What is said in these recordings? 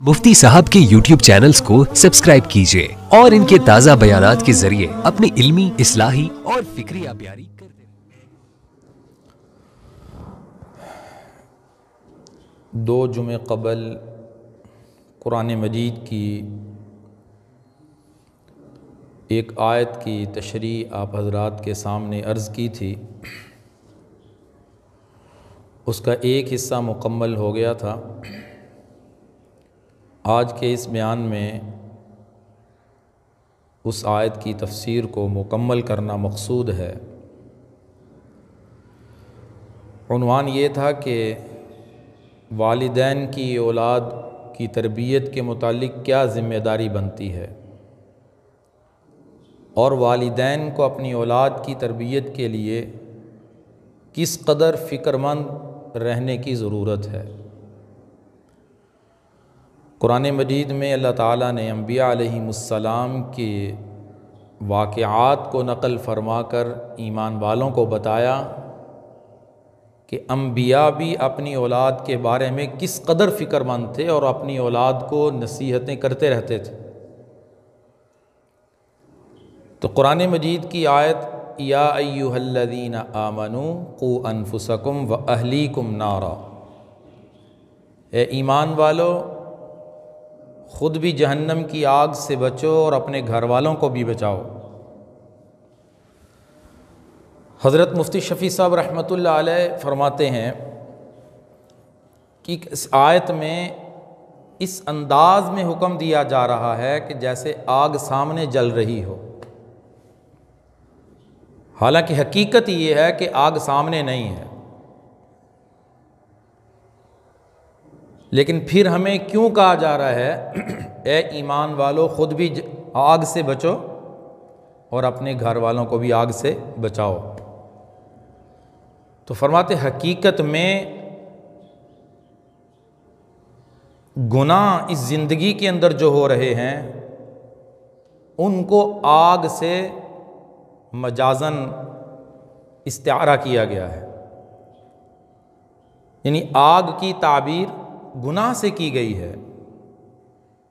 मुफ्ती साहब के YouTube channels को सब्सक्राइब कीजिए और इनके ताज़ा बयानात के जरिए अपनी इल्मी, इस्लाही और फिक्री आबियारी करते रहें। 2 जुमे क़बल कुरान मजीद की एक आयत की तशरीह आप हज़रात के सामने अर्ज़ की थी। उसका एक हिस्सा मुकम्मल हो गया था। आज के इस बयान में उस आयत की तफसीर को मुकम्मल करना मकसूद है। उन्वान ये था कि वालिदैन की औलाद की तरबियत के मुतालिक क्या ज़िम्मेदारी बनती है और वालिदैन को अपनी औलाद की तरबियत के लिए किस कदर फ़िक्रमंद रहने की ज़रूरत है। कुरान मजीद में अल्लाह ताला ने अंबिया अलैहिमुस्सलाम के वाक़यात को नक़ल फरमाकर ईमान वालों को बताया कि अंबिया भी अपनी औलाद के बारे में किस कदर फ़िक्रमंद थे और अपनी औलाद को नसीहतें करते रहते थे। तो कुरान मजीद की आयत या अय्युहल्लज़ीना आमनू क़ू अनफुसकुम व अहलीकुम नारा, ए ईमान वालो ख़ुद भी जहन्नम की आग से बचो और अपने घर वालों को भी बचाओ। हज़रत मुफ्ती शफ़ी साहब रहमतुल्लाह अलैह फरमाते हैं कि इस आयत में इस अंदाज़ में हुक्म दिया जा रहा है कि जैसे आग सामने जल रही हो। हालांकि हकीकत ये है कि आग सामने नहीं है, लेकिन फिर हमें क्यों कहा जा रहा है ए ईमान वालों ख़ुद भी आग से बचो और अपने घर वालों को भी आग से बचाओ। तो फरमाते हकीकत में गुनाह इस ज़िंदगी के अंदर जो हो रहे हैं उनको आग से मजाजन इस्तिआरा किया गया है, यानी आग की ताबीर गुनाह से की गई है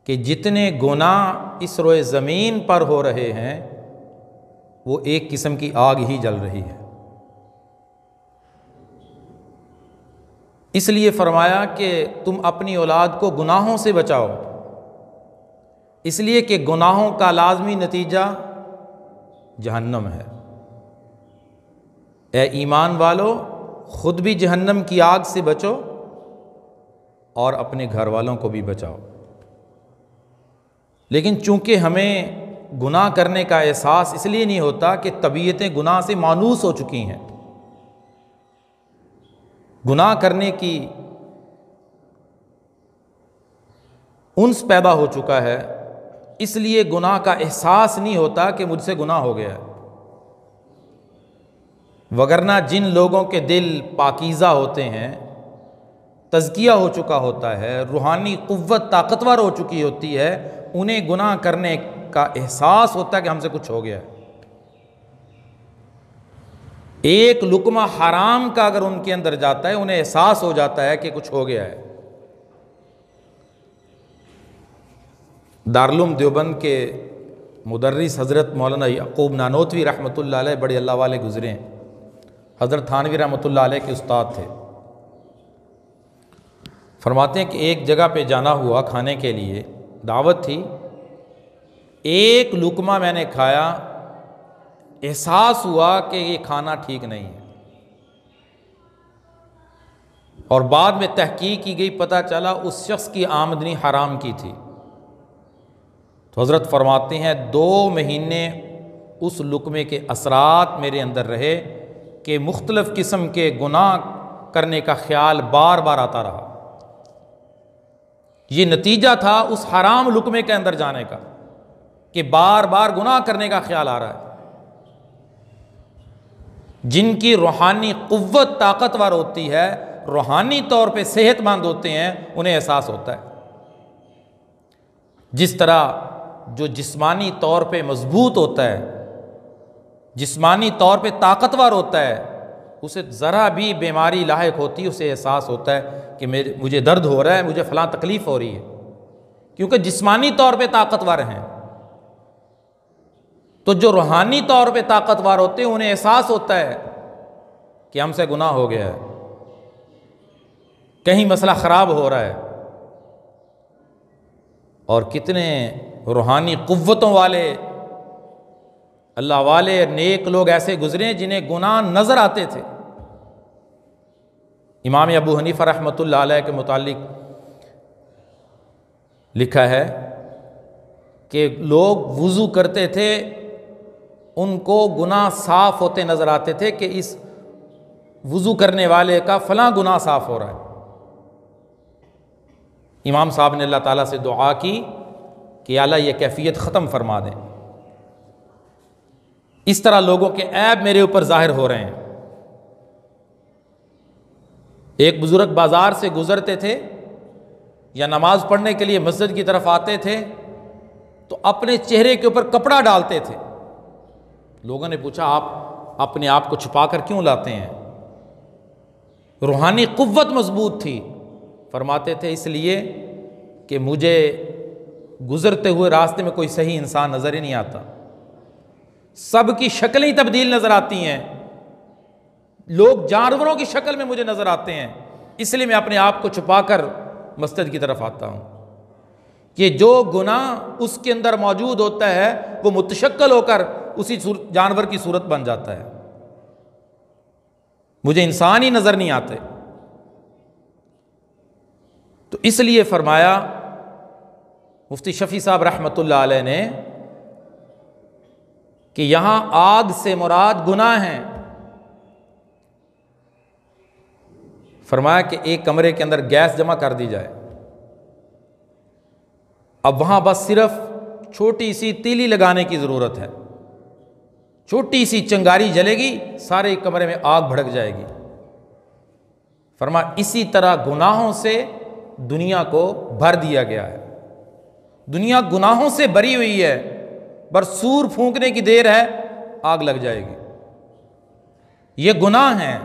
कि जितने गुनाह इस रोए ज़मीन पर हो रहे हैं वो एक किस्म की आग ही जल रही है। इसलिए फरमाया कि तुम अपनी औलाद को गुनाहों से बचाओ, इसलिए कि गुनाहों का लाजमी नतीजा जहन्नम है। ए ईमान वालो ख़ुद भी जहन्नम की आग से बचो और अपने घर वालों को भी बचाओ। लेकिन चूंकि हमें गुनाह करने का एहसास इसलिए नहीं होता कि तबीयतें गुनाह से मानूस हो चुकी हैं, गुनाह करने की उन्स पैदा हो चुका है, इसलिए गुनाह का एहसास नहीं होता कि मुझसे गुनाह हो गया है। वगरना जिन लोगों के दिल पाकीज़ा होते हैं, तज़किया हो चुका होता है, रूहानी क़ुव्वत ताकतवर हो चुकी होती है, उन्हें गुनाह करने का एहसास होता है कि हमसे कुछ हो गया है। एक लुक़मा हराम का अगर उनके अंदर जाता है उन्हें एहसास हो जाता है कि कुछ हो गया है। दारुल देवबंद के मुदर्रिस हज़रत मौलाना याक़ूब नानोतवी रहमतुल्लाह अलैह बड़े अल्लाह वाले गुज़रे हैं। हज़रत थानवी रहमतुल्लाह अलैह के उस्ताद थे। फरमाते हैं कि एक जगह पे जाना हुआ खाने के लिए, दावत थी, एक लुक़मा मैंने खाया, एहसास हुआ कि ये खाना ठीक नहीं है और बाद में तहकीक की गई, पता चला उस शख्स की आमदनी हराम की थी। तो हज़रत फरमाते हैं 2 महीने उस लुक़मे के असरात मेरे अंदर रहे कि मुख्तलिफ़ किस्म के गुनाह करने का ख्याल बार बार आता रहा। ये नतीजा था उस हराम लुक़मे के अंदर जाने का कि बार बार गुनाह करने का ख्याल आ रहा है। जिनकी रूहानी क़ुव्वत ताकतवर होती है, रूहानी तौर पे सेहतमंद होते हैं, उन्हें एहसास होता है। जिस तरह जो जिस्मानी तौर पे मजबूत होता है, जिस्मानी तौर पे ताकतवर होता है, उसे ज़रा भी बीमारी लाहिक होती है, उसे एहसास होता है कि मुझे दर्द हो रहा है, मुझे फ़लाँ तकलीफ़ हो रही है। क्योंकि जिस्मानी तौर पे ताकतवर हैं। तो जो रूहानी तौर पे ताकतवर होते हैं उन्हें एहसास होता है कि हमसे गुनाह हो गया है, कहीं मसला ख़राब हो रहा है। और कितने रूहानी क़ुव्वतों वाले अल्लाह वाले नेक लोग ऐसे गुजरे जिन्हें गुनाह नज़र आते थे। इमाम अबू हनीफा रहमतुल्लाह अलैह के मुतालिक लिखा है कि लोग वुज़ू करते थे, उनको गुनाह साफ़ होते नज़र आते थे कि इस वुज़ू करने वाले का फ़लाँ गुनाह साफ़ हो रहा है। इमाम साहब ने अल्लाह ताला से दुआ की कि अल्लाह ये कैफियत ख़त्म फरमा दें, इस तरह लोगों के ऐब मेरे ऊपर ज़ाहिर हो रहे हैं। एक बुज़ुर्ग बाज़ार से गुज़रते थे या नमाज़ पढ़ने के लिए मस्जिद की तरफ आते थे तो अपने चेहरे के ऊपर कपड़ा डालते थे। लोगों ने पूछा, आप अपने आप को छुपा कर क्यों लाते हैं? रूहानी क़ुव्वत मजबूत थी। फरमाते थे इसलिए कि मुझे गुज़रते हुए रास्ते में कोई सही इंसान नज़र ही नहीं आता, सबकी शक्लें ही तब्दील नज़र आती हैं, लोग जानवरों की शक्ल में मुझे नज़र आते हैं, इसलिए मैं अपने आप को छुपाकर मस्जिद की तरफ आता हूँ। कि जो गुनाह उसके अंदर मौजूद होता है वो मुतशक्कल होकर उसी जानवर की सूरत बन जाता है, मुझे इंसान ही नज़र नहीं आते। तो इसलिए फरमाया मुफ्ती शफ़ी साहब रहमतुल्लाह अलैह ने कि यहां आग से मुराद गुनाह हैं। फरमाया कि एक कमरे के अंदर गैस जमा कर दी जाए, अब वहां बस सिर्फ छोटी सी तीली लगाने की ज़रूरत है, छोटी सी चिंगारी जलेगी, सारे कमरे में आग भड़क जाएगी। फरमाया इसी तरह गुनाहों से दुनिया को भर दिया गया है, दुनिया गुनाहों से भरी हुई है, बस सूर फूंकने की देर है आग लग जाएगी। ये गुनाह हैं।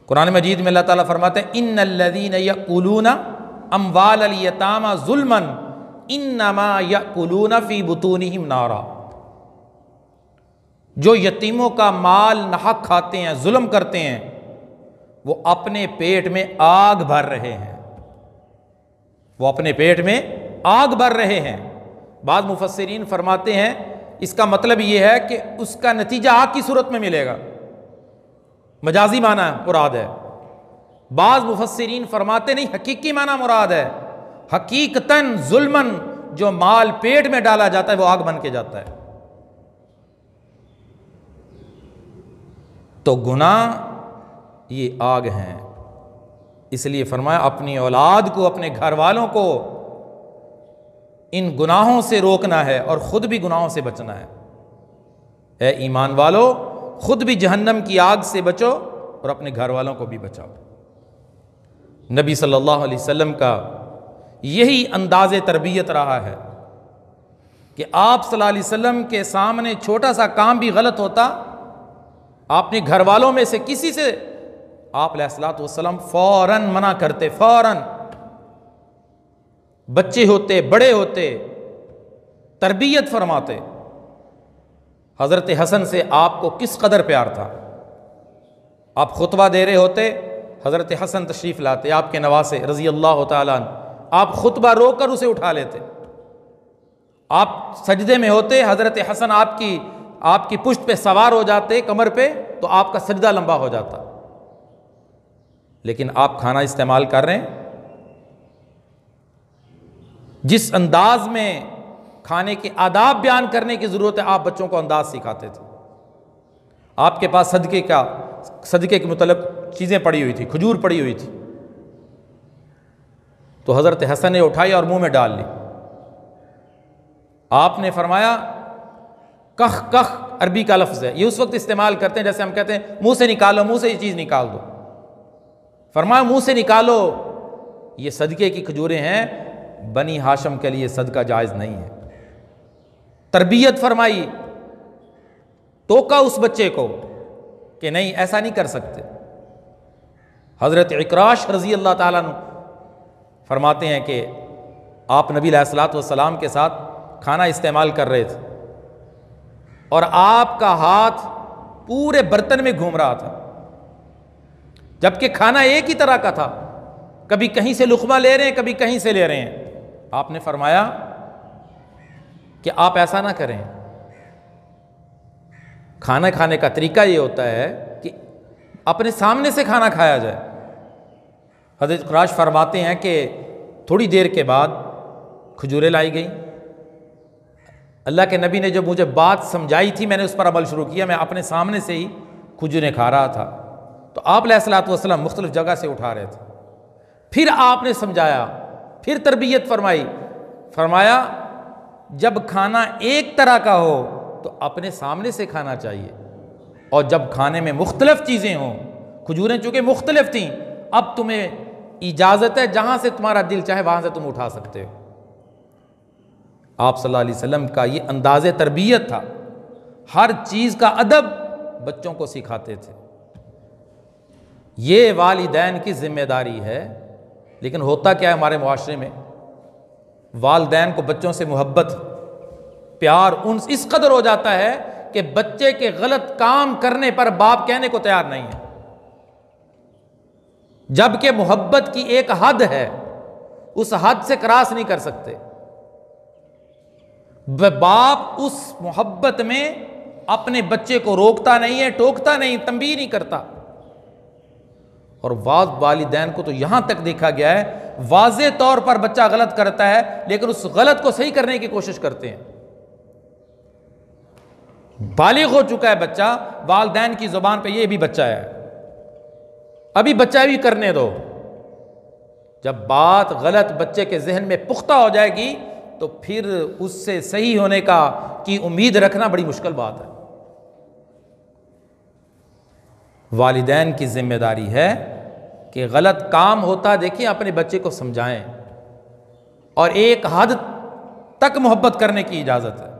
कुरान मजीद में अल्लाह ताला फरमाते हैं इन्नल्लज़ीना यअकुलूना अम्वालल यतामा ज़ुल्मन इन्नमा यअकुलूना फ़ी बुतूनिहिम नारा। जो यतीमों का माल नाहक खाते हैं, जुल्म करते हैं, वो अपने पेट में आग भर रहे हैं, वो अपने पेट में आग भर रहे हैं। बाद मुफस्सिरीन फरमाते हैं इसका मतलब ये है कि उसका नतीजा आग की सूरत में मिलेगा, मजाजी माना मुराद है। बाज़ मुफस्सिरीन फरमाते नहीं, हकीकी माना मुराद है, हकीकतन जुल्मन जो माल पेट में डाला जाता है वो आग बन के जाता है। तो गुनाह ये आग हैं। इसलिए फरमाया अपनी औलाद को, अपने घर वालों को इन गुनाहों से रोकना है और ख़ुद भी गुनाहों से बचना है। ऐ ईमान वालों, ख़ुद भी जहन्नम की आग से बचो और अपने घर वालों को भी बचाओ। नबी सल्लल्लाहु अलैहि वसल्लम का यही अंदाज़ तरबियत रहा है कि आप सल्लल्लाहु अलैहि वसल्लम के सामने छोटा सा काम भी गलत होता, आपने घर वालों में से किसी से आप अलैहिस्सलातु वस्सलाम फ़ौरन मना करते, फ़ौरन, बच्चे होते बड़े होते, तरबियत फरमाते। हज़रत हसन से आपको किस कदर प्यार था, आप खुतबा दे रहे होते, हज़रत हसन तशरीफ़ लाते, आपके नवासे रज़ी अल्लाह तआला अन्हु, आप खुतबा रोकर उसे उठा लेते। आप सजदे में होते, हज़रत हसन आपकी पुष्ट पे सवार हो जाते, कमर पे, तो आपका सजदा लंबा हो जाता। लेकिन आप खाना इस्तेमाल कर रहे हैं, जिस अंदाज में खाने के आदाब बयान करने की ज़रूरत है, आप बच्चों को अंदाज सिखाते थे। आपके पास सदक़े के मतलब चीज़ें पड़ी हुई थी, खजूर पड़ी हुई थी, तो हज़रत हसन ने उठाई और मुंह में डाल ली। आपने फरमाया, कख कख अरबी का लफ्ज़ है, ये उस वक्त इस्तेमाल करते हैं जैसे हम कहते हैं मुंह से निकालो, मुंह से ये चीज़ निकाल दो। फरमाया मुंह से निकालो, ये सदक़े की खजूरें हैं, बनी हाशम के लिए सदका जायज़ नहीं है। तरबियत फरमाई, टोका उस बच्चे को कि नहीं ऐसा नहीं कर सकते। हज़रत इकराश रज़ी अल्लाह ताला अन्हु फरमाते हैं कि आप नबी अलैहिस्सलातु वस्सलाम के साथ खाना इस्तेमाल कर रहे थे और आपका हाथ पूरे बर्तन में घूम रहा था, जबकि खाना एक ही तरह का था, कभी कहीं से लुक़मा ले रहे हैं, कभी कहीं से ले रहे हैं। आपने फरमाया कि आप ऐसा ना करें, खाना खाने का तरीका ये होता है कि अपने सामने से खाना खाया जाए। हज़रत क़ुरैश फरमाते हैं कि थोड़ी देर के बाद खजूरें लाई गई। अल्लाह के नबी ने जब मुझे बात समझाई थी, मैंने उस पर अमल शुरू किया। मैं अपने सामने से ही खजूरें खा रहा था, तो आप अलैहिस्सलातु वस्सलाम मुख्तलिफ जगह से उठा रहे थे। फिर आपने समझाया, फिर तरबियत फरमाई, फरमाया जब खाना एक तरह का हो तो अपने सामने से खाना चाहिए, और जब खाने में मुख्तलिफ चीज़ें हों, खजूरें चूँकि मुख्तलिफ थीं, अब तुम्हें इजाज़त है जहाँ से तुम्हारा दिल चाहे वहाँ से तुम उठा सकते हो। आप सल्लल्लाहु अलैहि वसल्लम का ये अंदाज़े तरबियत था, हर चीज़ का अदब बच्चों को सिखाते थे। ये वालिदैन की ज़िम्मेदारी है। लेकिन होता क्या है हमारे मुआशरे में, वालिदैन को बच्चों से मोहब्बत, प्यार उन इस कदर हो जाता है कि बच्चे के गलत काम करने पर बाप कहने को तैयार नहीं है, जबकि मोहब्बत की एक हद है, उस हद से क्रॉस नहीं कर सकते। बाप उस मोहब्बत में अपने बच्चे को रोकता नहीं है, टोकता नहीं, तंबीह नहीं करता। और वालिदैन को तो यहां तक देखा गया है, वाज़े तौर पर बच्चा गलत करता है लेकिन उस गलत को सही करने की कोशिश करते हैं। बालिग हो चुका है बच्चा, वालिदैन की जुबान पे ये भी बच्चा है, अभी बच्चा भी करने दो। जब बात गलत बच्चे के जहन में पुख्ता हो जाएगी तो फिर उससे सही होने की उम्मीद रखना बड़ी मुश्किल बात है। वालिदैन की जिम्मेदारी है कि गलत काम होता देखिए, अपने बच्चे को समझाएं और एक हद तक मोहब्बत करने की इजाज़त है।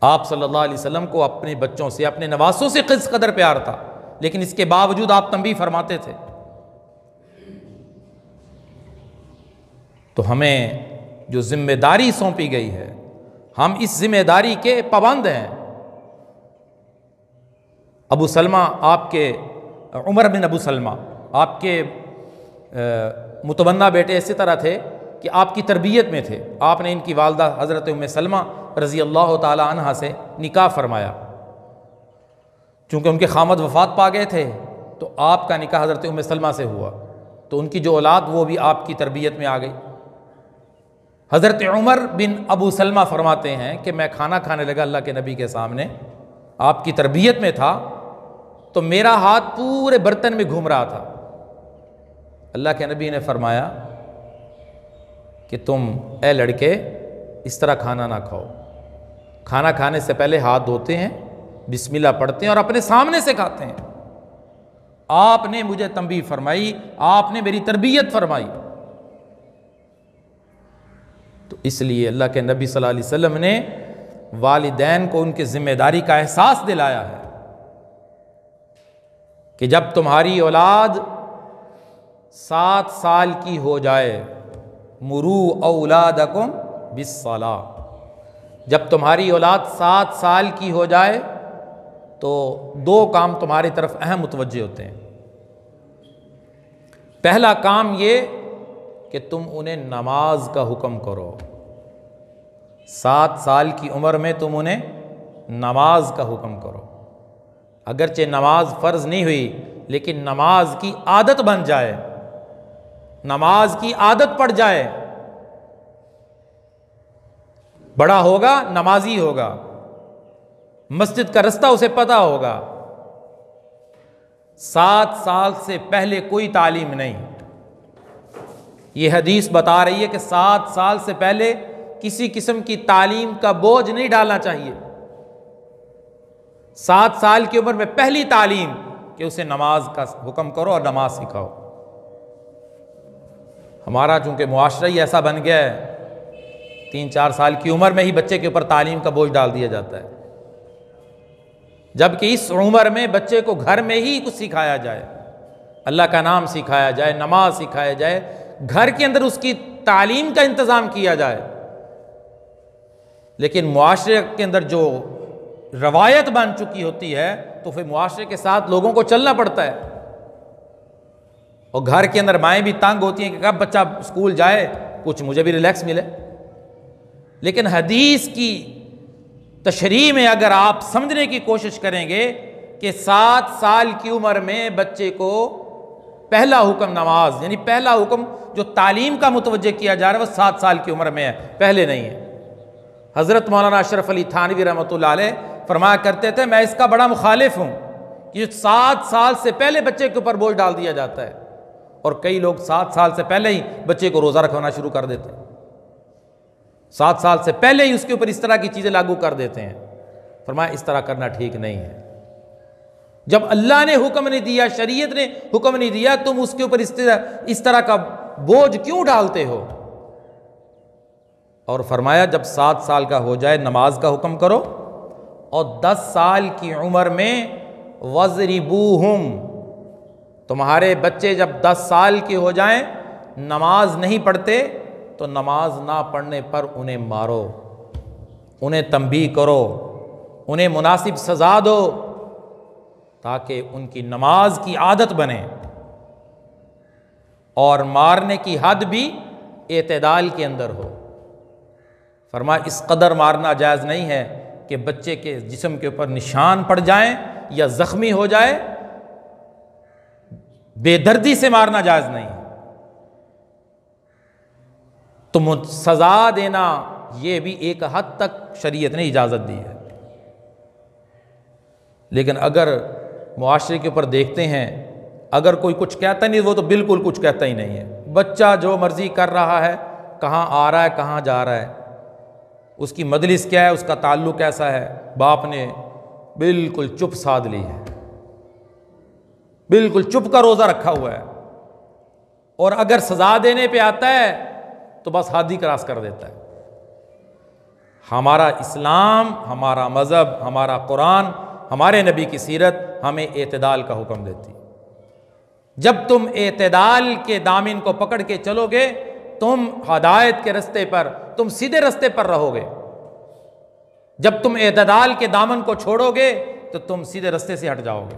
आप सल्लल्लाहु अलैहि वसल्लम को अपने बच्चों से, अपने नवासों से किस कदर प्यार था, लेकिन इसके बावजूद आप तंबीह फरमाते थे। तो हमें जो जिम्मेदारी सौंपी गई है, हम इस जिम्मेदारी के पाबंद हैं। अबू सलमा, आपके उमर बिन अबू सलमा आपके मुतवन्ना बेटे इसी तरह थे कि आपकी तरबियत में थे। आपने इनकी वालदा हज़रत उम्मे सलमा रज़ी अल्लाह ताला अन्हा से निकाह फरमाया। चूँकि उनके खामद वफ़ात पा गए थे तो आपका निकाह हज़रत उम्मे सलमा से हुआ, तो उनकी जो औलाद वो भी आपकी तरबियत में आ गई। हज़रत उमर बिन अबू सलमा फरमाते हैं कि मैं खाना खाने लगा अल्लाह के नबी के सामने, आपकी तरबियत में था, तो मेरा हाथ पूरे बर्तन में घूम रहा था। अल्लाह के नबी ने फरमाया कि तुम ए लड़के इस तरह खाना ना खाओ, खाना खाने से पहले हाथ धोते हैं, बिस्मिल्लाह पढ़ते हैं और अपने सामने से खाते हैं। आपने मुझे तंबीह फरमाई, आपने मेरी तरबियत फरमाई। तो इसलिए अल्लाह के नबी सल्लल्लाहु अलैहि वसल्लम ने वालिदैन को उनकी जिम्मेदारी का एहसास दिलाया है कि जब तुम्हारी औलाद 7 साल की हो जाए, मुरू औलादकुम बिस्सला, जब तुम्हारी औलाद 7 साल की हो जाए तो 2 काम तुम्हारी तरफ अहम मुतवज्जे होते हैं। पहला काम ये कि तुम उन्हें नमाज का हुक्म करो। 7 साल की उम्र में तुम उन्हें नमाज का हुक्म करो। अगरचे नमाज फ़र्ज़ नहीं हुई, लेकिन नमाज की आदत बन जाए, नमाज की आदत पड़ जाए, बड़ा होगा नमाजी होगा, मस्जिद का रास्ता उसे पता होगा। 7 साल से पहले कोई तालीम नहीं। ये हदीस बता रही है कि 7 साल से पहले किसी किस्म की तालीम का बोझ नहीं डालना चाहिए। 7 साल की उम्र में पहली तालीम कि उसे नमाज का हुक्म करो और नमाज सिखाओ। हमारा चूंकि मुआशरा ही ऐसा बन गया है, 3-4 साल की उम्र में ही बच्चे के ऊपर तालीम का बोझ डाल दिया जाता है, जबकि इस उम्र में बच्चे को घर में ही कुछ सिखाया जाए। अल्लाह का नाम सिखाया जाए, नमाज सिखाया जाए, घर के अंदर उसकी तालीम का इंतज़ाम किया जाए। लेकिन मुआशरे के अंदर जो रवायत बन चुकी होती है तो फिर मुआशरे के साथ लोगों को चलना पड़ता है। और घर के अंदर माएँ भी तंग होती हैं कि कब बच्चा स्कूल जाए, कुछ मुझे भी रिलैक्स मिले। लेकिन हदीस की तशरीह में अगर आप समझने की कोशिश करेंगे कि 7 साल की उम्र में बच्चे को पहला हुक्म नमाज, यानी पहला हुक्म जो तालीम का मुतवज्जे किया जा रहा है वो 7 साल की उम्र में है, पहले नहीं है। हज़रत मौलाना अशरफ अली थानवी रहमतुल्लाह अलैह फरमाया करते थे, मैं इसका बड़ा मुखालिफ हूँ कि 7 साल से पहले बच्चे के ऊपर बोझ डाल दिया जाता है। और कई लोग 7 साल से पहले ही बच्चे को रोज़ा रखवाना शुरू कर देते हैं, 7 साल से पहले ही उसके ऊपर इस तरह की चीज़ें लागू कर देते हैं। फरमाया इस तरह करना ठीक नहीं है। जब अल्लाह ने हुक्म नहीं दिया, शरीयत ने हुक्म नहीं दिया, तुम उसके ऊपर इस तरह का बोझ क्यों डालते हो? और फरमाया जब 7 साल का हो जाए नमाज का हुक्म करो, और 10 साल की उम्र में वज़रिबूहुम, तुम्हारे बच्चे जब 10 साल के हो जाएं, नमाज नहीं पढ़ते तो नमाज ना पढ़ने पर उन्हें मारो, उन्हें तंबीह करो, उन्हें मुनासिब सज़ा दो, ताकि उनकी नमाज की आदत बने। और मारने की हद भी एतदाल के अंदर हो। फरमाया इस कदर मारना जायज़ नहीं है कि बच्चे के जिस्म के ऊपर निशान पड़ जाएं या ज़ख्मी हो जाए। बेदर्दी से मारना जायज़ नहीं है। तो सज़ा देना यह भी एक हद तक शरीयत ने इजाज़त दी है। लेकिन अगर मुआशरे के ऊपर देखते हैं, अगर कोई कुछ कहता नहीं, वो तो बिल्कुल कुछ कहता ही नहीं है। बच्चा जो मर्ज़ी कर रहा है, कहाँ आ रहा है, कहाँ जा रहा है, उसकी मजलिस क्या है, उसका ताल्लुक़ कैसा है, बाप ने बिल्कुल चुप साध ली है, बिल्कुल चुप का रोज़ा रखा हुआ है। और अगर सज़ा देने पे आता है तो बस हद ही क्रॉस कर देता है। हमारा इस्लाम, हमारा मज़हब, हमारा कुरान, हमारे नबी की सीरत हमें एतदाल का हुक्म देती। जब तुम एतदाल के दामिन को पकड़ के चलोगे, तुम हदायत के रास्ते पर, तुम सीधे रास्ते पर रहोगे। जब तुम एतदाल के दामन को छोड़ोगे तो तुम सीधे रास्ते से हट जाओगे।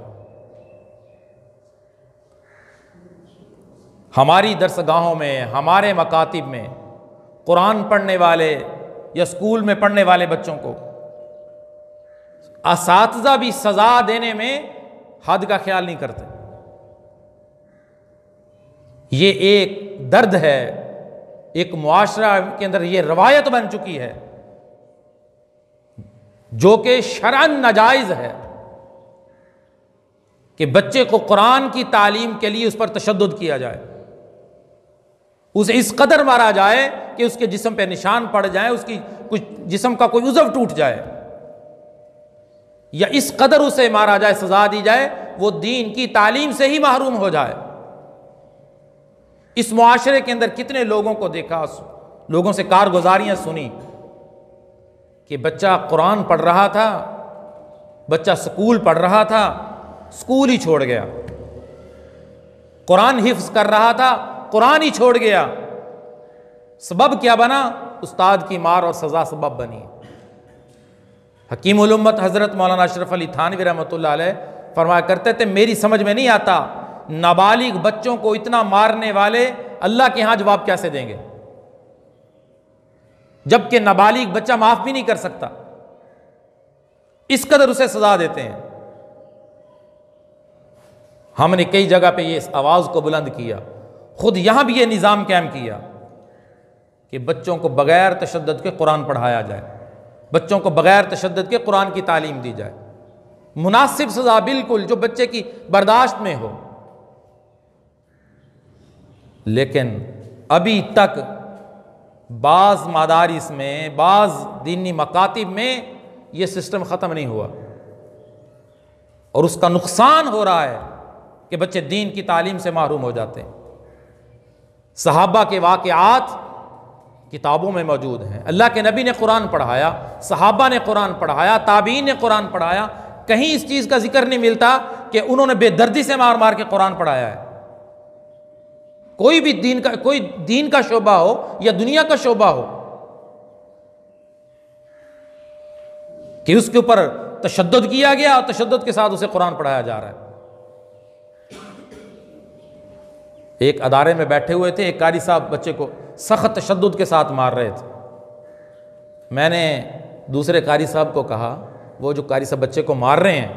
हमारी दरसगाहों में, हमारे मकातिब में कुरान पढ़ने वाले या स्कूल में पढ़ने वाले बच्चों को असातिज़ा भी सज़ा देने में हद का ख्याल नहीं करते। ये एक दर्द है, एक मुआशरा के अंदर ये रवायत बन चुकी है जो कि शरअन नाजायज़ है कि बच्चे को कुरान की तालीम के लिए उस पर तशद्दुद किया जाए, उसे इस कदर मारा जाए कि उसके जिस्म पे निशान पड़ जाए, उसकी कुछ जिस्म का कोई उज़व टूट जाए, या इस कदर उसे मारा जाए, सजा दी जाए, वो दीन की तालीम से ही महरूम हो जाए। इस मुआशरे के अंदर कितने लोगों को देखा, लोगों से कारगुजारियां सुनी कि बच्चा कुरान पढ़ रहा था, बच्चा स्कूल पढ़ रहा था, स्कूल ही छोड़ गया, कुरान हिफ्ज कर रहा था, कुरान ही छोड़ गया। सबब क्या बना? उस्ताद की मार और सज़ा सबब बनी। हकीमुल उम्मत हज़रत मौलाना अशरफ अली थानवी रहमतुल्लाह अलैह फरमाया करते थे, मेरी समझ में नहीं आता नाबालिग बच्चों को इतना मारने वाले अल्लाह के यहाँ जवाब कैसे देंगे, जबकि नाबालिग बच्चा माफ भी नहीं कर सकता, इस कदर उसे सजा देते हैं। हमने कई जगह पे ये इस आवाज़ को बुलंद किया, खुद यहां भी ये निज़ाम कायम किया कि बच्चों को बगैर तशद्दुद के कुरान पढ़ाया जाए, बच्चों को बगैर तशद्दुद के कुरान की तालीम दी जाए, मुनासिब सज़ा बिल्कुल जो बच्चे की बर्दाश्त में हो। लेकिन अभी तक बाज़ मदारिस में, बाज़ दीनी मकातिब में ये सिस्टम ख़त्म नहीं हुआ और उसका नुकसान हो रहा है कि बच्चे दीन की तालीम से महरूम हो जाते हैं। सहाबा के वाक़यात किताबों में मौजूद हैं। अल्लाह के नबी ने कुरान पढ़ाया, सहाबा ने कुरान पढ़ाया, ताबीन ने कुरान पढ़ाया। कहीं इस चीज़ का जिक्र नहीं मिलता कि उन्होंने बेदर्दी से मार मार के कुरान पढ़ाया है। कोई भी दीन का शोबा हो या दुनिया का शोबा हो, कि उसके ऊपर तशद्दुद किया गया और तशद्दुद के साथ उसे कुरान पढ़ाया जा रहा है। एक अदारे में बैठे हुए थे, एक कारी साहब बच्चे को सख्त तशद्दुद के साथ मार रहे थे। मैंने दूसरे कारी साहब को कहा, वो जो कारी साहब बच्चे को मार रहे हैं,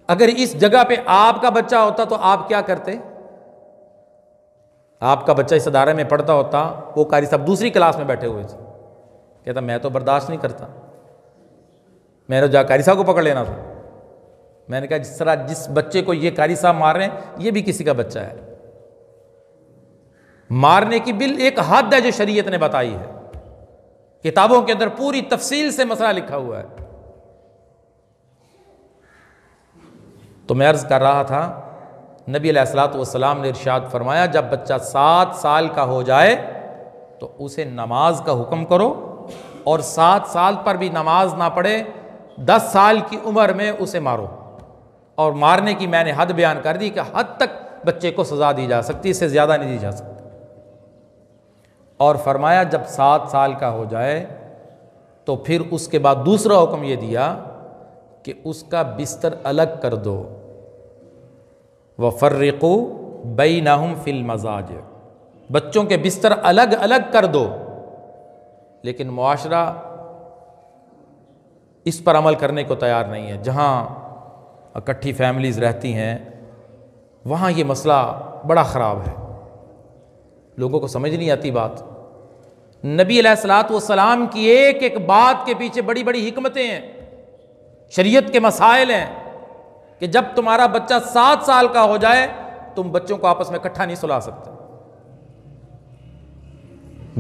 अगर इस जगह पे आपका बच्चा होता तो आप क्या करते? आपका बच्चा इस अदारे में पढ़ता होता, वो कारी साहब दूसरी क्लास में बैठे हुए थे, कहता मैं तो बर्दाश्त नहीं करता, मैंने जा कारी साहब को पकड़ लेना था। मैंने कहा जिस तरह जिस बच्चे को ये कारी साहब मार रहे हैं, ये भी किसी का बच्चा है। मारने की बिल एक हद है जो शरीयत ने बताई है, किताबों के अंदर पूरी तफसील से मसला लिखा हुआ है। तो मैं अर्ज कर रहा था, नबी अलैहिस्सलातु वस्सलाम ने इरशाद फरमाया, जब बच्चा 7 साल का हो जाए तो उसे नमाज का हुक्म करो, और 7 साल पर भी नमाज ना पढ़े 10 साल की उम्र में उसे मारो। और मारने की मैंने हद बयान कर दी कि हद तक बच्चे को सज़ा दी जा सकती, इससे ज़्यादा नहीं दी जा सकती। और फरमाया जब 7 साल का हो जाए तो फिर उसके बाद दूसरा हुक्म ये दिया कि उसका बिस्तर अलग कर दो, वफ़र्रिक़ू बैनहुम फ़िल मज़ाज, बच्चों के बिस्तर अलग अलग कर दो। लेकिन मुआशरा इस पर अमल करने को तैयार नहीं है। जहाँ इकट्ठी फैमिलीज़ रहती हैं वहाँ ये मसला बड़ा ख़राब है, लोगों को समझ नहीं आती बात। नबी अलैहिस्सलातु वस्सलाम की एक एक बात के पीछे बड़ी बड़ी हिकमतें हैं, शरीयत के मसाइल हैं, कि जब तुम्हारा बच्चा 7 साल का हो जाए तुम बच्चों को आपस में इकट्ठा नहीं सुला सकते,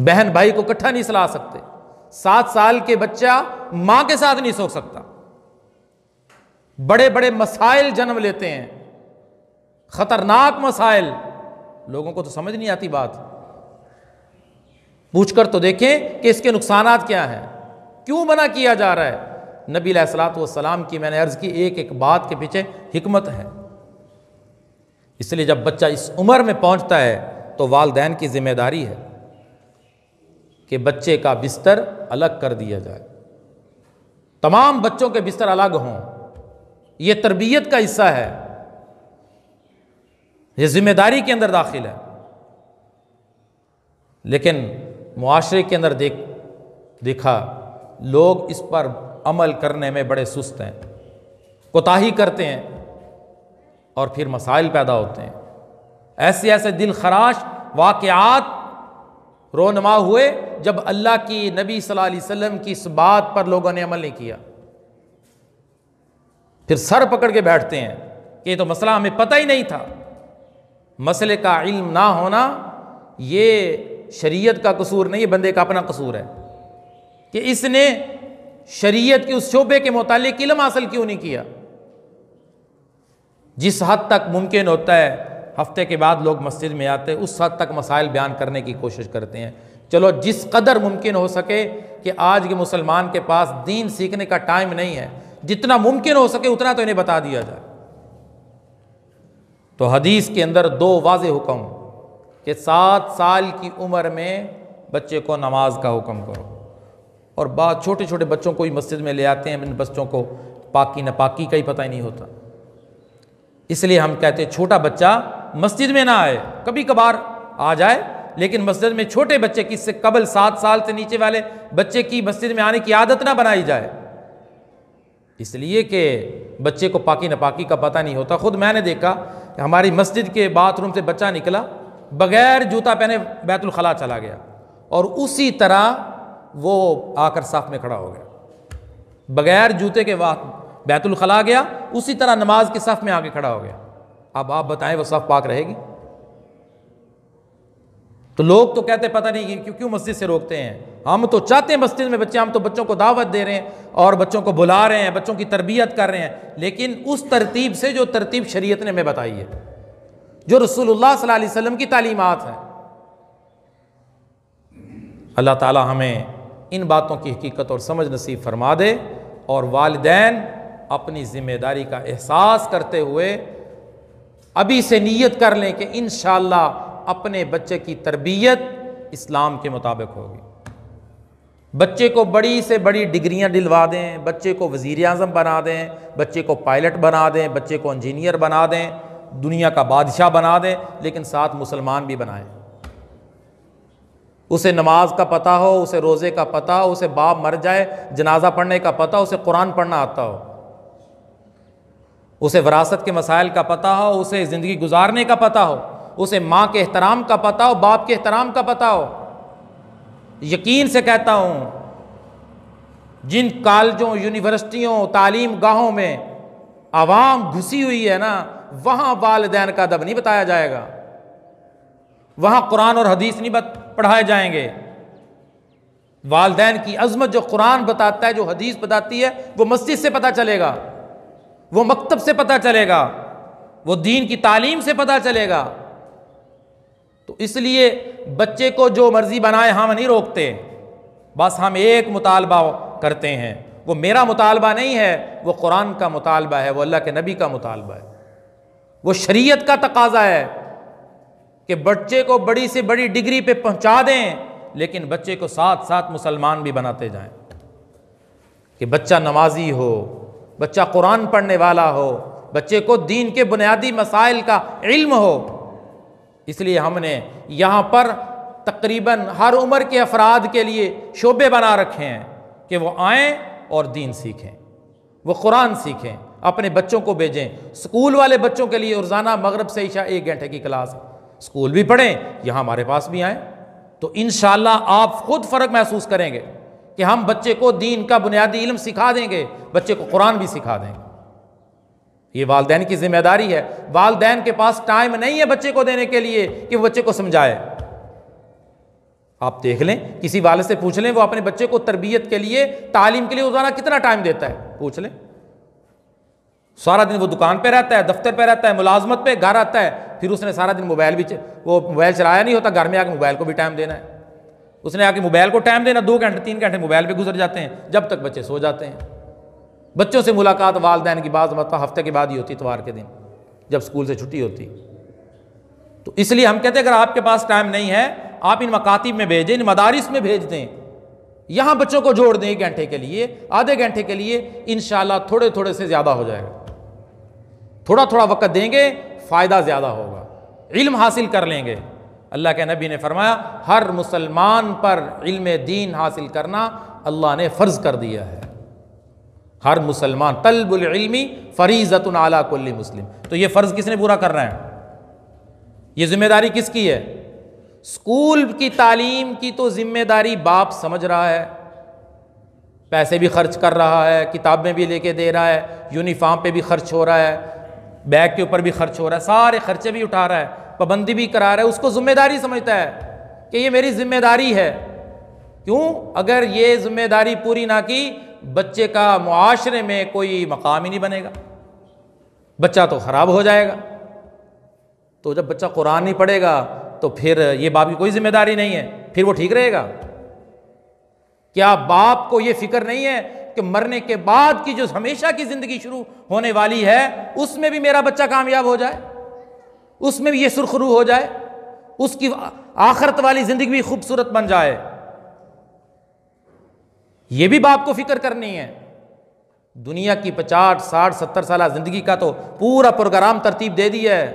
बहन भाई को इकट्ठा नहीं सुला सकते। 7 साल के बच्चा मां के साथ नहीं सो सकता। बड़े बड़े मसाइल जन्म लेते हैं, खतरनाक मसाइल, लोगों को तो समझ नहीं आती बात। पूछकर तो देखें कि इसके नुकसानात क्या हैं, क्यों मना किया जा रहा है। नबी अलैहिस्सलातु वस्सलाम की मैंने अर्ज की एक एक बात के पीछे हिकमत है। इसलिए जब बच्चा इस उम्र में पहुंचता है तो वालिदैन की जिम्मेदारी है कि बच्चे का बिस्तर अलग कर दिया जाए, तमाम बच्चों के बिस्तर अलग हों। यह तरबियत का हिस्सा है, यह जिम्मेदारी के अंदर दाखिल है। लेकिन मुआशरे के अंदर देखा लोग इस पर अमल करने में बड़े सुस्त हैं, कोताही करते हैं और फिर मसाइल पैदा होते हैं। ऐसे ऐसे दिल खराश वाक़यात रोनमा हुए जब अल्लाह की नबी सल्लल्लाहु अलैहि वसल्लम की इस बात पर लोगों ने अमल नहीं किया। फिर सर पकड़ के बैठते हैं कि ये तो मसला हमें पता ही नहीं था। मसले का इल्म ना होना ये शरीयत का कसूर नहीं, ये बंदे का अपना कसूर है कि इसने शरीयत के उस शोबे के मुतालिक इल्म हासिल क्यों नहीं किया। जिस हद तक मुमकिन होता है हफ्ते के बाद लोग मस्जिद में आते हैं, उस हद तक मसाइल बयान करने की कोशिश करते हैं। चलो जिस कदर मुमकिन हो सके कि आज के मुसलमान के पास दीन सीखने का टाइम नहीं है, जितना मुमकिन हो सके उतना तो इन्हें बता दिया जाए। तो हदीस के अंदर 2 वाज़ेह हुक्म कि 7 साल की उम्र में बच्चे को नमाज का हुक्म करो, और बाद छोटे छोटे बच्चों को ही मस्जिद में ले आते हैं, इन बच्चों को पाकी नापाकी का ही पता ही नहीं होता। इसलिए हम कहते हैं छोटा बच्चा मस्जिद में ना आए, कभी कभार आ जाए, लेकिन मस्जिद में छोटे बच्चे की इससे कबल 7 साल से नीचे वाले बच्चे की मस्जिद में आने की आदत ना बनाई जाए, इसलिए कि बच्चे को पाकी नापाकी का पता नहीं होता। खुद मैंने देखा कि हमारी मस्जिद के बाथरूम से बच्चा निकला, बगैर जूता पहने बैतुल खला चला गया, और उसी तरह वो आकर साफ में खड़ा हो गया। बगैर जूते के बैतुल खला गया, उसी तरह नमाज के साफ में आके खड़ा हो गया। अब आप बताएं वो साफ पाक रहेगी? तो लोग तो कहते पता नहीं क्यों मस्जिद से रोकते हैं। हम तो चाहते हैं मस्जिद में बच्चे, हम तो बच्चों को दावत दे रहे हैं और बच्चों को बुला रहे हैं, बच्चों की तरबियत कर रहे हैं, लेकिन उस तरतीब से जो तरतीब शरीयत ने हमें बताई है, जो रसूलुल्लाह सल्लल्लाहु अलैहि वसल्लम की तालीमात हैं। अल्लाह ताला हमें इन बातों की हकीकत और समझ नसीब फरमा दे, और वालिदैन अपनी ज़िम्मेदारी का एहसास करते हुए अभी से नीयत कर लें कि इंशाअल्लाह अपने बच्चे की तरबियत इस्लाम के मुताबिक होगी। बच्चे को बड़ी से बड़ी डिग्रियां दिलवा दें, बच्चे को वज़ीर आज़म बना दें, बच्चे को पायलट बना दें, बच्चे को इंजीनियर बना दें, दुनिया का बादशाह बना दें, लेकिन साथ मुसलमान भी बनाएं। उसे नमाज का पता हो, उसे रोज़े का पता हो, उसे बाप मर जाए जनाजा पढ़ने का पता हो, उसे कुरान पढ़ना आता हो, उसे विरासत के मसाइल का पता हो, उसे ज़िंदगी गुजारने का पता हो, उसे माँ के एहतराम का पता हो, बाप के एहतराम का पता हो। यकीन से कहता हूँ, जिन कॉलेजों, यूनिवर्सिटियों, तालीम गाहों में आवाम घुसी हुई है ना, वहाँ वालिदैन का अदब नहीं बताया जाएगा, वहाँ कुरान और हदीस नहीं पढ़ाए जाएंगे। वालिदैन की अज़मत जो कुरान बताता है, जो हदीस बताती है, वो मस्जिद से पता चलेगा, वो मकतब से पता चलेगा, वो दीन की तालीम से पता चलेगा। तो इसलिए बच्चे को जो मर्जी बनाए हम नहीं रोकते, बस हम एक मुतालबा करते हैं, वो मेरा मुतालबा नहीं है, वो कुरान का मुतालबा है, वो अल्लाह के नबी का मुतालबा है, वो शरीयत का तकाजा है कि बच्चे को बड़ी से बड़ी डिग्री पे पहुंचा दें, लेकिन बच्चे को साथ साथ मुसलमान भी बनाते जाएं, कि बच्चा नमाजी हो, बच्चा कुरान पढ़ने वाला हो, बच्चे को दीन के बुनियादी मसाइल का इल्म हो। इसलिए हमने यहाँ पर तकरीबन हर उम्र के अफराद के लिए शोबे बना रखे हैं कि वो आएँ और दीन सीखें, वो कुरान सीखें, अपने बच्चों को भेजें। स्कूल वाले बच्चों के लिए रोज़ाना मगरिब से इशा 1 घंटे की क्लास है, स्कूल भी पढ़ें, यहाँ हमारे पास भी आएँ, तो इंशाअल्लाह आप खुद फ़र्क महसूस करेंगे कि हम बच्चे को दीन का बुनियादी इल्म सिखा देंगे, बच्चे को कुरान भी सिखा देंगे। ये वालिदैन की जिम्मेदारी है। वालिदैन के पास टाइम नहीं है बच्चे को देने के लिए कि वो बच्चे को समझाए। आप देख लें, किसी वाले से पूछ लें, वो अपने बच्चे को तरबियत के लिए, तालीम के लिए रोज़ाना कितना टाइम देता है, पूछ लें। सारा दिन वो दुकान पे रहता है, दफ्तर पे रहता है, मुलाजमत पे, घर आता है, फिर उसने सारा दिन वो मोबाइल चलाया नहीं होता, घर में आके मोबाइल को भी टाइम देना है, उसने आके मोबाइल को टाइम देना, 2 घंटे 3 घंटे मोबाइल पे गुजर जाते हैं, जब तक बच्चे सो जाते हैं। बच्चों से मुलाकात वालिदैन की बाज़ मतलब हफ्ते के बाद ही होती, इतवार के दिन जब स्कूल से छुट्टी होती। तो इसलिए हम कहते हैं अगर आपके पास टाइम नहीं है, आप इन मकातिब में भेजें, इन मदारिस में भेज दें, यहाँ बच्चों को जोड़ दें 1 घंटे के लिए, आधे घंटे के लिए, इंशाअल्लाह थोड़े थोड़े से ज़्यादा हो जाएगा। थोड़ा थोड़ा वक़्त देंगे, फ़ायदा ज़्यादा होगा, इल्म हासिल कर लेंगे। अल्लाह के नबी ने फरमाया, हर मुसलमान पर इल्म दीन हासिल करना अल्लाह ने फ़र्ज़ कर दिया है। हर मुसलमान, तलबुल इल्मी फरीज़तुन अला कुल्ली मुस्लिम। तो ये फ़र्ज़ किसने पूरा करना है, ये ज़िम्मेदारी किसकी है? स्कूल की तालीम की तो ज़िम्मेदारी बाप समझ रहा है, पैसे भी खर्च कर रहा है, किताबें भी लेके दे रहा है, यूनिफॉर्म पे भी खर्च हो रहा है, बैग के ऊपर भी खर्च हो रहा है, सारे खर्चे भी उठा रहा है, पाबंदी भी करा रहा है, उसको ज़िम्मेदारी समझता है कि ये मेरी ज़िम्मेदारी है। क्यों? अगर ये ज़िम्मेदारी पूरी ना की, बच्चे का मुआशरे में कोई मकाम ही नहीं बनेगा, बच्चा तो ख़राब हो जाएगा। तो जब बच्चा कुरान नहीं पढ़ेगा तो फिर ये बाप की कोई ज़िम्मेदारी नहीं है, फिर वो ठीक रहेगा? क्या बाप को ये फिक्र नहीं है कि मरने के बाद की जो हमेशा की ज़िंदगी शुरू होने वाली है, उसमें भी मेरा बच्चा कामयाब हो जाए, उसमें भी ये सुरखरू हो जाए, उसकी आखिरत वाली ज़िंदगी भी खूबसूरत बन जाए? ये भी बाप को फिक्र करनी है। दुनिया की 50, 60, 70 साल ज़िंदगी का तो पूरा प्रोग्राम तरतीब दे दिया है,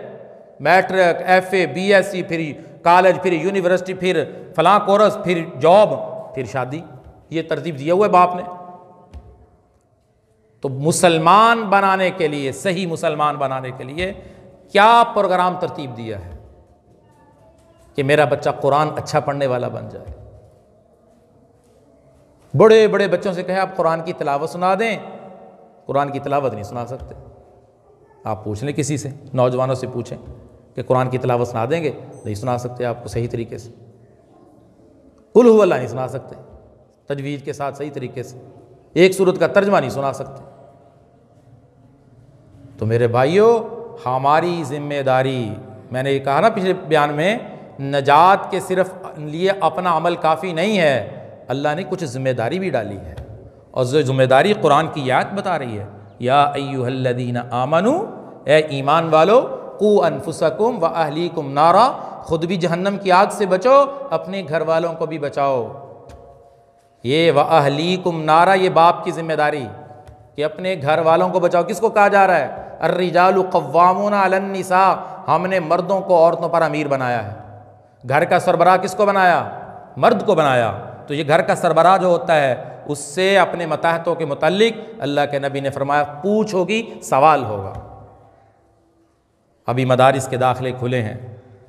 मैट्रिक, FA, BSc, फिर कॉलेज, फिर यूनिवर्सिटी, फिर फलां कोर्स, फिर जॉब, फिर शादी, ये तरतीब दिया हुआ है बाप ने। तो मुसलमान बनाने के लिए, सही मुसलमान बनाने के लिए क्या प्रोग्राम तरतीब दिया है कि मेरा बच्चा कुरान अच्छा पढ़ने वाला बन जाए। बड़े बड़े बच्चों से कहे आप कुरान की तिलावत सुना दें, कुरान की तिलावत नहीं सुना सकते। आप पूछ लें किसी से, नौजवानों से पूछें कि कुरान की तिलावत सुना देंगे, नहीं सुना सकते आपको सही तरीके से। कुल हु अल्लाह नहीं सुना सकते तजवीज़ के साथ सही तरीके से, एक सूरत का तर्जमा नहीं सुना सकते। तो मेरे भाइयों, हमारी जिम्मेदारी, मैंने ये कहा ना पिछले बयान में, नजात के सिर्फ लिए अपना अमल काफ़ी नहीं है, अल्लाह ने कुछ ज़िम्मेदारी भी डाली है, और जो ज़िम्मेदारी कुरान की आयत बता रही है, या अय्युहल्लज़ीना आमनू, ए ईमान वालो, कू अनफुसकुम व अहलीकुम नारा, खुद भी जहन्नम की आग से बचो, अपने घर वालों को भी बचाओ। ये व अहलीकुम नारा, ये बाप की जिम्मेदारी कि अपने घर वालों को बचाओ। किसको कहा जा रहा है? अर्रिजालु कव्वामूना अलन निसा, हमने मर्दों को औरतों पर अमीर बनाया है। घर का सरबराह किसको बनाया? मर्द को बनाया। तो ये घर का सरबराह जो होता है उससे अपने मताहतों के मुताल्लिक अल्लाह के नबी ने फरमाया पूछ होगी, सवाल होगा। अभी मदारिस के दाखिले खुले हैं,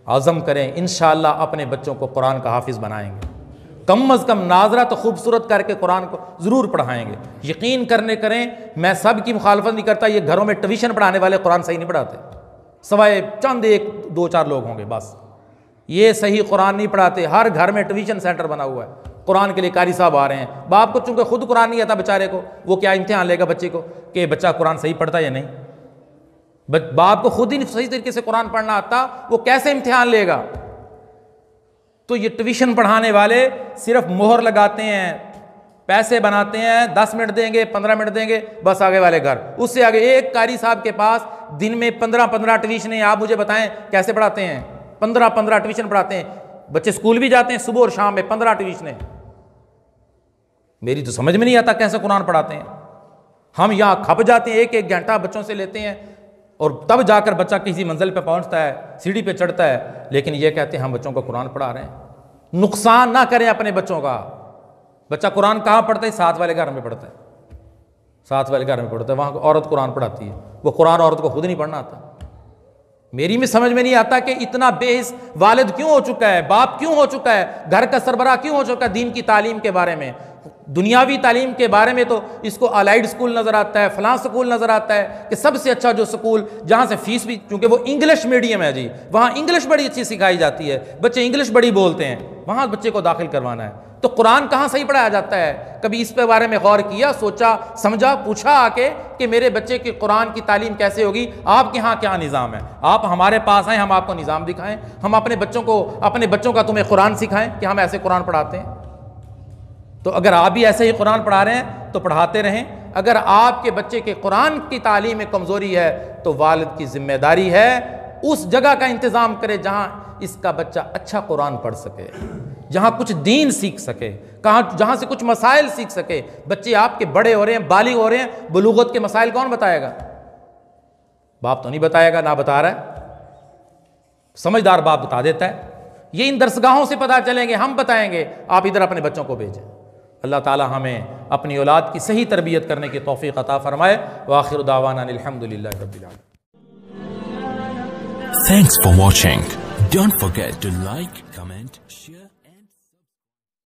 आज़म करें इंशाअल्लाह अपने बच्चों को कुरान का हाफिज़ बनाएंगे। कम अज़ कम नाजरा तो खूबसूरत करके कुरान को ज़रूर पढ़ाएंगे। यकीन करें, मैं सब की मुखालफत नहीं करता, ये घरों में ट्यूशन पढ़ाने वाले कुरान सही नहीं पढ़ाते, सवाए चंद एक दो चार लोग होंगे बस, ये सही कुरान नहीं पढ़ाते। हर घर में ट्यूशन सेंटर बना हुआ है, कुरान के लिए कारी साहब आ रहे हैं। बाप को चूंकि खुद कुरान नहीं आता बेचारे को, वो क्या इम्तिहान लेगा बच्चे को कि बच्चा कुरान सही पढ़ता है या नहीं? बाप को खुद ही सही तरीके से कुरान पढ़ना आता, वो कैसे इम्तिहान लेगा? तो ये ट्यूशन पढ़ाने वाले सिर्फ मोहर लगाते हैं, पैसे बनाते हैं, 10 मिनट देंगे, 15 मिनट देंगे, बस आगे वाले घर। उससे आगे एक कारी साहब के पास दिन में 15-15 ट्यूशन है। आप मुझे बताएं कैसे पढ़ाते हैं? 15-15 ट्यूशन पढ़ाते हैं। बच्चे स्कूल भी जाते हैं, सुबह और शाम में 15 ट्यूशन है। मेरी तो समझ में नहीं आता कैसे कुरान पढ़ाते हैं। हम यहाँ खप जाते हैं, एक एक घंटा बच्चों से लेते हैं और तब जाकर बच्चा किसी मंजिल पे पहुंचता है, सीढ़ी पे चढ़ता है। लेकिन ये कहते हैं हम बच्चों को कुरान पढ़ा रहे हैं। नुकसान ना करें अपने बच्चों का। बच्चा कुरान कहाँ पढ़ता है? साथ वाले घर में पढ़ता है, साथ वाले घर में पढ़ता है, वहाँ औरत कुरान पढ़ाती है। वो कुरान औरत को खुद नहीं पढ़ना आता। मेरी में समझ में नहीं आता कि इतना बेहिस वालिद क्यों हो चुका है, बाप क्यों हो चुका है, घर का सरबराह क्यों हो चुका है। दीन की तालीम के बारे में, दुनियावी तालीम के बारे में तो इसको अलाइड स्कूल नज़र आता है, फलां स्कूल नज़र आता है कि सबसे अच्छा जो स्कूल जहाँ से फीस भी, क्योंकि वो इंग्लिश मीडियम है जी, वहाँ इंग्लिश बड़ी अच्छी सिखाई जाती है, बच्चे इंग्लिश बड़ी बोलते हैं, वहाँ बच्चे को दाखिल करवाना है। तो कुरान कहाँ सही पढ़ाया जाता है? कभी इस पे बारे में गौर किया, सोचा, समझा, पूछा आके कि मेरे बच्चे की कुरान की तालीम कैसे होगी? आपके यहाँ क्या निज़ाम है? आप हमारे पास आएँ, हम आपको निज़ाम दिखाएं, हम अपने बच्चों का तुम्हें कुरान सिखाएं कि हम ऐसे कुरान पढ़ाते हैं। तो अगर आप भी ऐसे ही कुरान पढ़ा रहे हैं तो पढ़ाते रहें। अगर आपके बच्चे के कुरान की तालीम में कमज़ोरी है तो वालिद की जिम्मेदारी है उस जगह का इंतज़ाम करे जहाँ इसका बच्चा अच्छा कुरान पढ़ सके, जहाँ कुछ दीन सीख सके, जहाँ से कुछ मसाइल सीख सके। बच्चे आपके बड़े हो रहे हैं, बालिग हो रहे हैं, बुलूगत के मसाइल कौन बताएगा? बाप तो नहीं बताएगा, ना बता रहा है, समझदार बाप बता देता है। ये इन दरसगाहों से पता चलेंगे, हम बताएंगे, आप इधर अपने बच्चों को भेजें। अल्लाह ताला हमें अपनी औलाद की सही तरबियत करने की तौफीक अता फरमाए। व आखिरु दावाना अल्हम्दुलिल्लाहि रब्बिल आलमीन। Thanks for watching. Don't forget to like, comment, share.